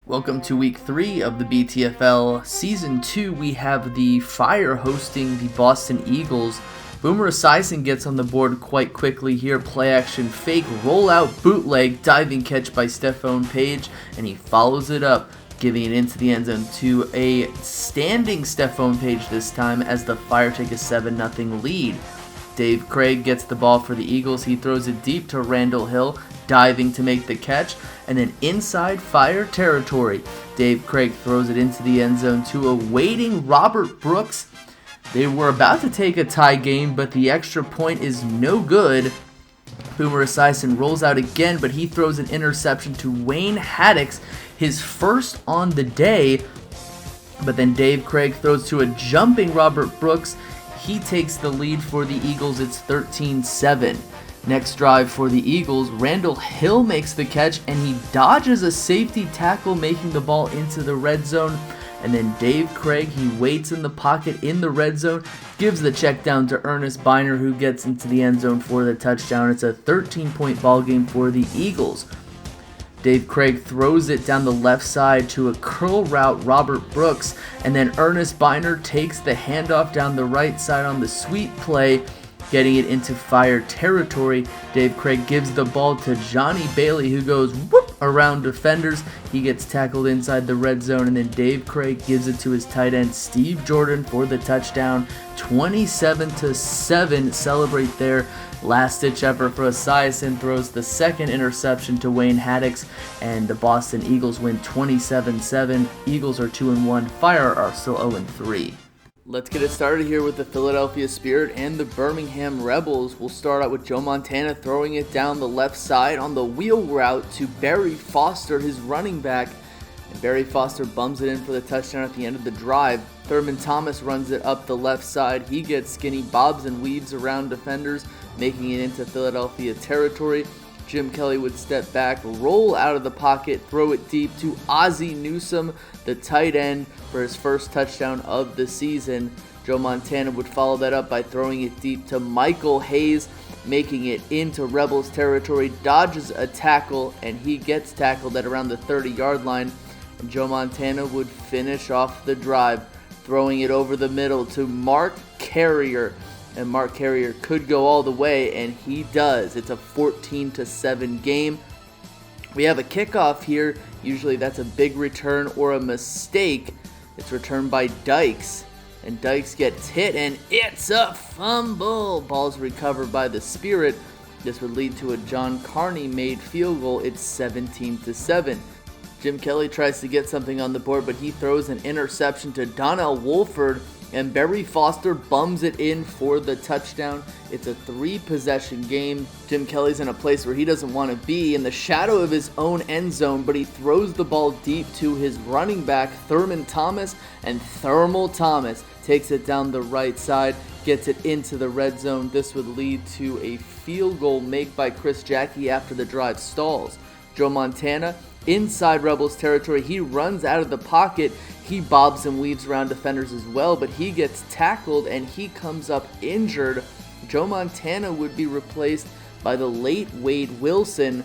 Welcome to week 3 of the BTFL. Season 2, we have the Fire hosting the Boston Eagles. Boomer Esiason gets on the board quite quickly here. Play action fake, rollout, bootleg, diving catch by Stephon Page, and he follows it up, giving it into the end zone to a standing Stephon Page this time as the Fire take a 7-0 lead. Dave Craig gets the ball for the Eagles. He throws it deep to Randall Hill, diving to make the catch, and then inside Fire territory, Dave Craig throws it into the end zone to a waiting Robert Brooks. They were about to take a tie game, but the extra point is no good. Boomer Esiason rolls out again, but he throws an interception to Wayne Haddix, his first on the day. But then Dave Craig throws to a jumping Robert Brooks. He takes the lead for the Eagles. It's 13-7. Next drive for the Eagles, Randall Hill makes the catch and he dodges a safety tackle, making the ball into the red zone. And then Dave Craig, he waits in the pocket in the red zone, gives the check down to Ernest Biner, who gets into the end zone for the touchdown. It's a 13-point ball game for the Eagles. Dave Craig throws it down the left side to a curl route, Robert Brooks, and then Ernest Biner takes the handoff down the right side on the sweep play, getting it into Fire territory. Dave Craig gives the ball to Johnny Bailey, who goes whoop around defenders. He gets tackled inside the red zone, and then Dave Craig gives it to his tight end Steve Jordan for the touchdown. 27-7. Celebrate there. Last ditch effort for Esiason, throws the second interception to Wayne Haddix, and the Boston Eagles win 27-7. Eagles are 2-1. Fire are still 0-3. Let's get it started here with the Philadelphia Spirit and the Birmingham Rebels. We'll start out with Joe Montana throwing it down the left side on the wheel route to Barry Foster, his running back. And Barry Foster bums it in for the touchdown at the end of the drive. Thurman Thomas runs it up the left side. He gets skinny, bobs and weaves around defenders, making it into Philadelphia territory. Jim Kelly would step back, roll out of the pocket, throw it deep to Ozzie Newsome, the tight end, for his first touchdown of the season. Joe Montana would follow that up by throwing it deep to Michael Hayes, making it into Rebels territory, dodges a tackle, and he gets tackled at around the 30-yard line. And Joe Montana would finish off the drive, throwing it over the middle to Mark Carrier. And Mark Carrier could go all the way, and he does. It's a 14-7 game. We have a kickoff here. Usually that's a big return or a mistake. It's returned by Dykes, and Dykes gets hit, and it's a fumble. Ball's recovered by the Spirit. This would lead to a John Carney made field goal. It's 17-7. Jim Kelly tries to get something on the board, but he throws an interception to Donnell Wolford, and Barry Foster bums it in for the touchdown. It's a 3-possession game. Jim Kelly's in a place where he doesn't want to be, in the shadow of his own end zone, but he throws the ball deep to his running back, Thurman Thomas, and Thermal Thomas takes it down the right side, gets it into the red zone. This would lead to a field goal made by Chris Jackie after the drive stalls. Joe Montana, inside Rebels territory, he runs out of the pocket. He bobs and weaves around defenders as well, but he gets tackled and he comes up injured. Joe Montana would be replaced by the late Wade Wilson,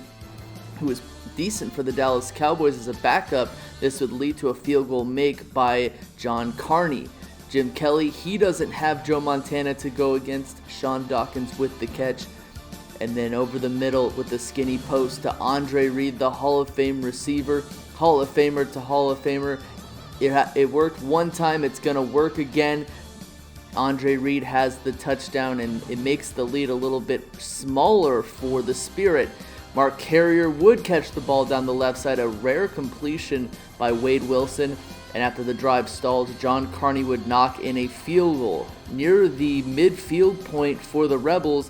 who was decent for the Dallas Cowboys as a backup. This would lead to a field goal make by John Carney. Jim Kelly, he doesn't have Joe Montana to go against. Sean Dawkins with the catch. And then over the middle with the skinny post to Andre Reed, the Hall of Fame receiver. Hall of Famer to Hall of Famer. It worked one time, it's going to work again. Andre Reed has the touchdown, and it makes the lead a little bit smaller for the Spirit. Mark Carrier would catch the ball down the left side, a rare completion by Wade Wilson. And after the drive stalls, John Carney would knock in a field goal. Near the midfield point for the Rebels,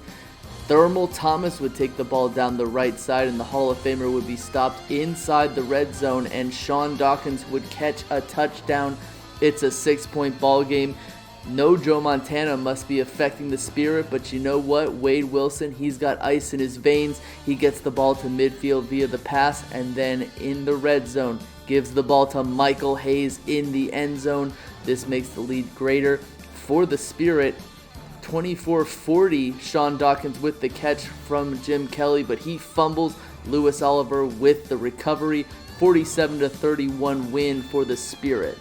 Thermal Thomas would take the ball down the right side, and the Hall of Famer would be stopped inside the red zone, and Sean Dawkins would catch a touchdown. It's a 6-point ball game. No Joe Montana must be affecting the Spirit, but you know what? Wade Wilson, he's got ice in his veins. He gets the ball to midfield via the pass, and then in the red zone, gives the ball to Michael Hayes in the end zone. This makes the lead greater for the Spirit. 24-40, Sean Dawkins with the catch from Jim Kelly, but he fumbles. Lewis Oliver with the recovery. 47-31 win for the Spirit.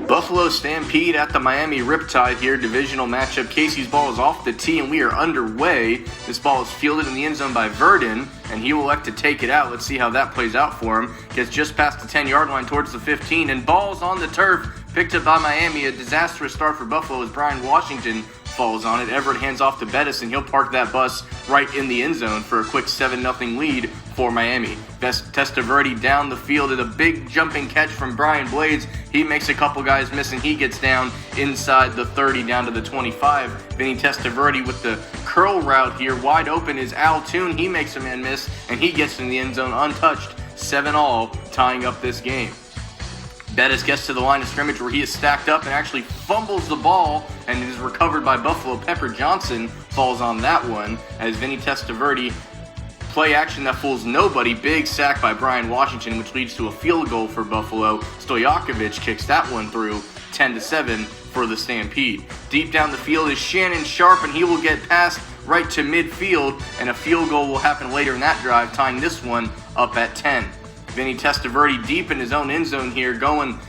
Buffalo Stampede at the Miami Riptide here, divisional matchup. Casey's ball is off the tee and we are underway. This ball is fielded in the end zone by Verdon, and he will elect to take it out. Let's see how that plays out for him. Gets just past the 10-yard line towards the 15, and ball's on the turf, picked up by Miami. A disastrous start for Buffalo as Brian Washington falls on it. Everett hands off to Bettis, and he'll park that bus right in the end zone for a quick 7-0 lead for Miami. Testaverde down the field at a big jumping catch from Brian Blades. He makes a couple guys miss, and he gets down inside the 30 down to the 25. Vinny Testaverde with the curl route here. Wide open is Al Toon. He makes a man miss, and he gets in the end zone untouched. 7-all, tying up this game. Bettis gets to the line of scrimmage where he is stacked up and actually fumbles the ball and is recovered by Buffalo. Pepper Johnson falls on that one as Vinny Testaverde, play action that fools nobody. Big sack by Brian Washington, which leads to a field goal for Buffalo. Stojakovic kicks that one through, 10-7 for the Stampede. Deep down the field is Shannon Sharp, and he will get past right to midfield, and a field goal will happen later in that drive, tying this one up at 10. Vinny Testaverde deep in his own end zone here, going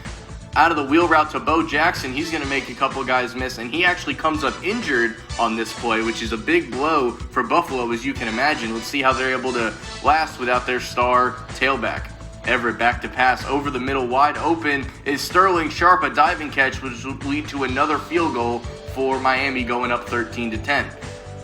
out of the wheel route to Bo Jackson. He's going to make a couple guys miss, and he actually comes up injured on this play, which is a big blow for Buffalo, as you can imagine. Let's see how they're able to last without their star tailback. Everett back to pass over the middle, wide open is Sterling Sharp, a diving catch, which will lead to another field goal for Miami, going up 13-10.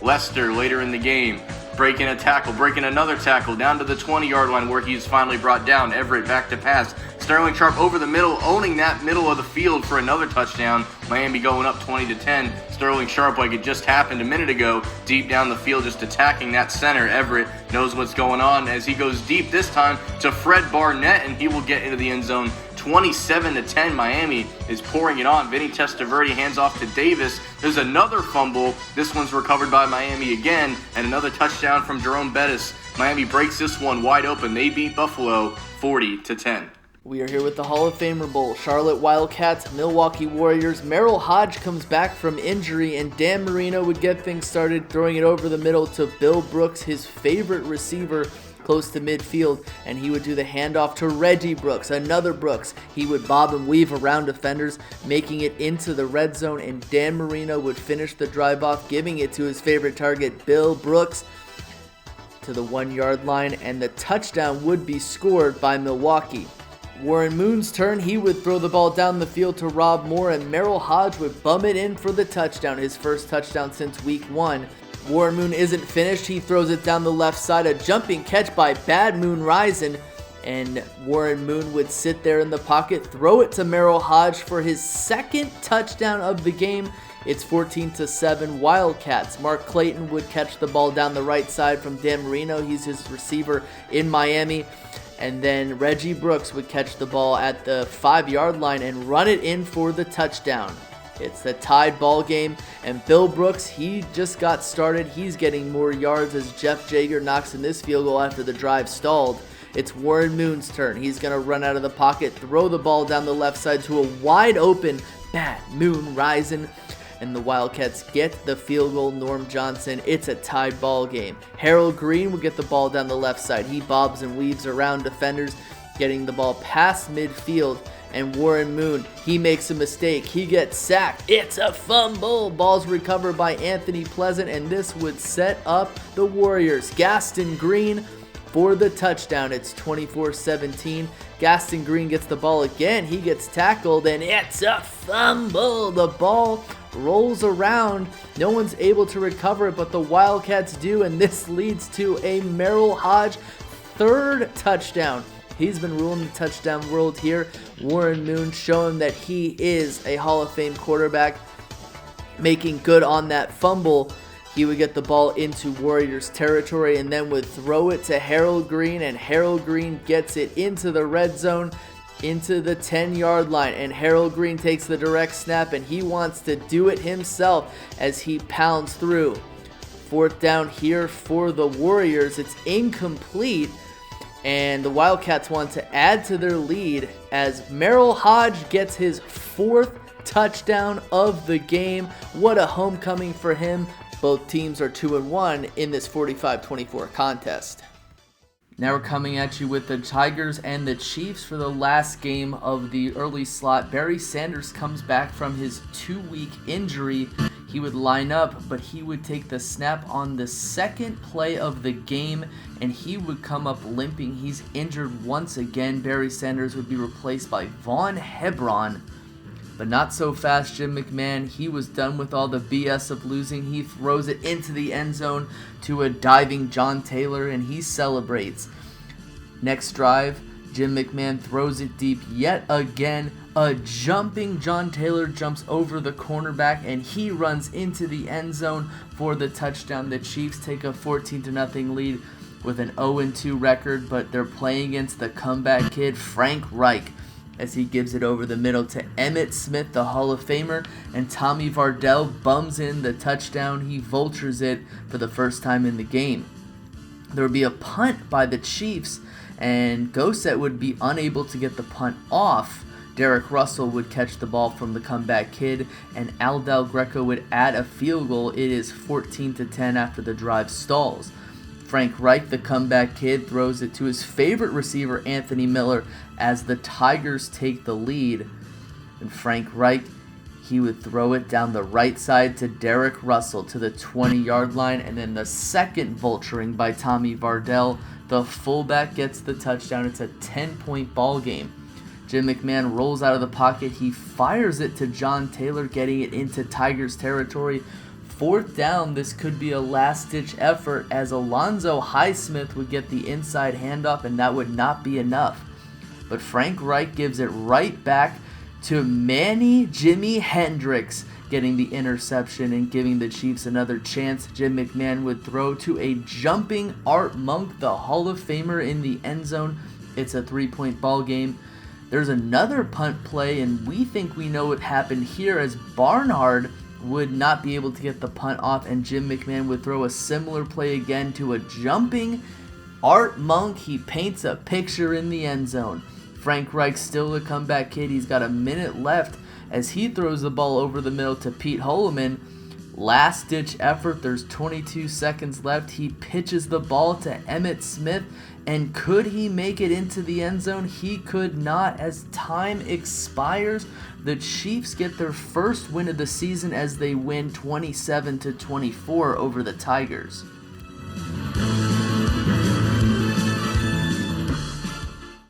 Lester later in the game, breaking a tackle, breaking another tackle down to the 20-yard line where he's finally brought down. Everett back to pass. Sterling Sharp over the middle, owning that middle of the field for another touchdown. Miami going up 20-10. Sterling Sharp, like it just happened a minute ago, deep down the field, just attacking that center. Everett knows what's going on as he goes deep this time to Fred Barnett, and he will get into the end zone. 27-10, Miami is pouring it on. Vinny Testaverde hands off to Davis. There's another fumble. This one's recovered by Miami again, and another touchdown from Jerome Bettis. Miami breaks this one wide open. They beat Buffalo 40-10. We are here with the Hall of Famer Bowl. Charlotte Wildcats, Milwaukee Warriors. Merrill Hodge comes back from injury, and Dan Marino would get things started, throwing it over the middle to Bill Brooks, his favorite receiver, close to midfield, and he would do the handoff to Reggie Brooks, another Brooks. He would bob and weave around defenders, making it into the red zone, and Dan Marino would finish the drive off, giving it to his favorite target, Bill Brooks, to the 1-yard line, and the touchdown would be scored by Milwaukee. Warren Moon's turn. He would throw the ball down the field to Rob Moore, and Merrill Hodge would bum it in for the touchdown, his first touchdown since week 1. Warren Moon isn't finished. He throws it down the left side. A jumping catch by Bad Moon Risen, and Warren Moon would sit there in the pocket, throw it to Merrill Hodge for his second touchdown of the game. It's 14-7 Wildcats. Mark Clayton would catch the ball down the right side from Dan Marino. He's his receiver in Miami. And then Reggie Brooks would catch the ball at the 5-yard line and run it in for the touchdown. It's the tied ball game, and Bill Brooks, he just got started. He's getting more yards as Jeff Jager knocks in this field goal after the drive stalled. It's Warren Moon's turn. He's going to run out of the pocket, throw the ball down the left side to a wide open Bad Moon Rising, and the Wildcats get the field goal. Norm Johnson. It's a tied ball game. Harold Green will get the ball down the left side. He bobs and weaves around defenders, getting the ball past midfield. And Warren Moon, he makes a mistake. He gets sacked. It's a fumble. Ball's recovered by Anthony Pleasant, and this would set up the Warriors. Gaston Green for the touchdown. It's 24-17. Gaston Green gets the ball again. He gets tackled, and it's a fumble. The ball rolls around. No one's able to recover it, but the Wildcats do, and this leads to a Merrill Hodge third touchdown. He's been ruling the touchdown world here. Warren Moon showing that he is a Hall of Fame quarterback, making good on that fumble. He would get the ball into Warriors territory and then would throw it to Harold Green, and Harold Green gets it into the red zone, into the 10-yard line, and Harold Green takes the direct snap, and he wants to do it himself as he pounds through. Fourth down here for the Warriors. It's incomplete, and the Wildcats want to add to their lead as Merrill Hodge gets his fourth touchdown of the game. What a homecoming for him. Both teams are 2-1 in this 45-24 contest. Now we're coming at you with the Tigers and the Chiefs for the last game of the early slot. Barry Sanders comes back from his 2-week injury. He would line up, but he would take the snap on the second play of the game, and he would come up limping. He's injured once again. Barry Sanders would be replaced by Vaughn Hebron. But not so fast, Jim McMahon. He was done with all the BS of losing. He throws it into the end zone to a diving John Taylor, and he celebrates. Next drive, Jim McMahon throws it deep yet again. A jumping John Taylor jumps over the cornerback, and he runs into the end zone for the touchdown. The Chiefs take a 14-0 lead with an 0-2 record, but they're playing against the comeback kid, Frank Reich, as he gives it over the middle to Emmitt Smith, the Hall of Famer, and Tommy Vardell bums in the touchdown. He vultures it for the first time in the game. There would be a punt by the Chiefs, and Goset would be unable to get the punt off. Derek Russell would catch the ball from the comeback kid, and Aldel Greco would add a field goal. It is 14-10 after the drive stalls. Frank Reich, the comeback kid, throws it to his favorite receiver, Anthony Miller, as the Tigers take the lead. And Frank Reich, he would throw it down the right side to Derek Russell to the 20-yard line, and then the second vulturing by Tommy Vardell. The fullback gets the touchdown. It's a 10-point ball game. Jim McMahon rolls out of the pocket. He fires it to John Taylor, getting it into Tigers territory. Fourth down, this could be a last-ditch effort, as Alonzo Highsmith would get the inside handoff, and that would not be enough. But Frank Reich gives it right back to Manny Jimmy Hendricks, getting the interception and giving the Chiefs another chance. Jim McMahon would throw to a jumping Art Monk, the Hall of Famer, in the end zone. It's a 3-point ball game. There's another punt play, and we think we know what happened here, as Barnhard would not be able to get the punt off, and Jim McMahon would throw a similar play again to a jumping Art Monk. He paints a picture in the end zone. Frank Reich, still the comeback kid. He's got a minute left as he throws the ball over the middle to Pete Holoman. Last ditch effort. There's 22 seconds left. He pitches the ball to Emmitt Smith, and could he make it into the end zone? He could not, as time expires. The Chiefs get their first win of the season as they win 27-24 over the Tigers.